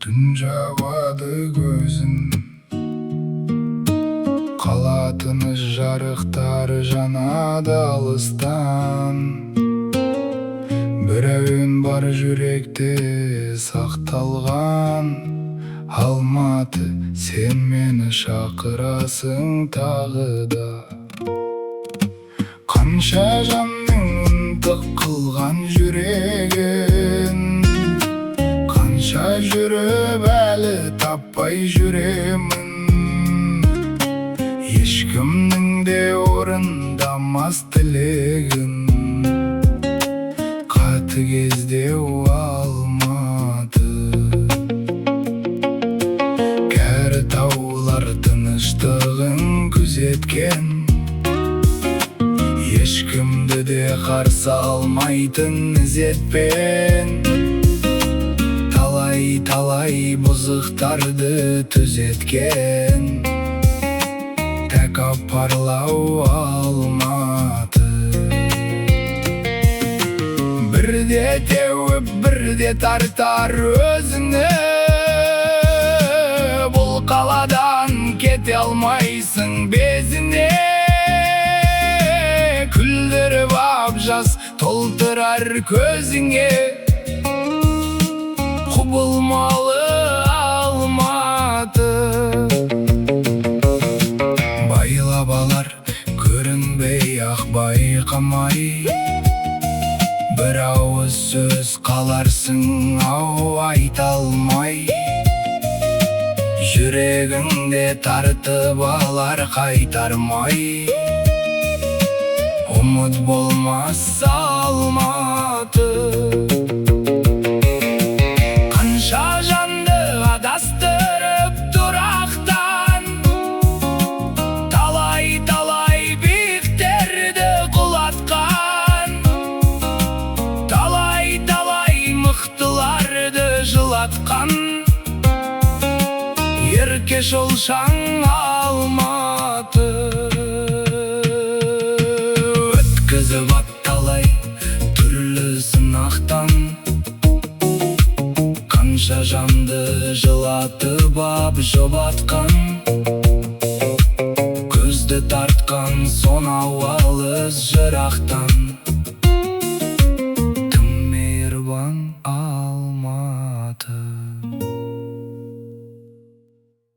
түн жабады көзін. Қала тыныш, жарықтары жанады алыстан. Бір әуен бар жүректе сақталған. Алматы, сен мені шақырасың тағы да. Қанша жанның ынтық қылған жүрегін, қанша жүріп әлі таппай жүремін. Ешкімнің де орындамас тілегін, қатыгездеу Алматы. Кәрі таулар тыныштығын күзеткен, ешкімді де қарсы алмайтын ізетпен. Талай бұзықтарды түзеткен, тәкаппарлау Алматы. Бірде теуіп, бірде тартар өзіні. Бұл қаладан кете алмайсың безіне. Күлдіріп ап жас толтырар көзіңе. Құбылмалы Алматы. Байлап алар көрінбей ақ байқамай, бір ауыз сөз қаларсың ау айта алмай. Жүрегіңде тартып алар қайтармай. Ұмыт болмас Алматы. Қанша жанды адастырып тұрақтан, талай биіктерді құлатқан. Талай мықтыларды жылатқан. Еркеш олшаң Алматы. Өткізіп атталай түрлі сынақтан, қанша жанды жылатып ап жұбатқан. Көзді тартқан сонау алыс жырақтан.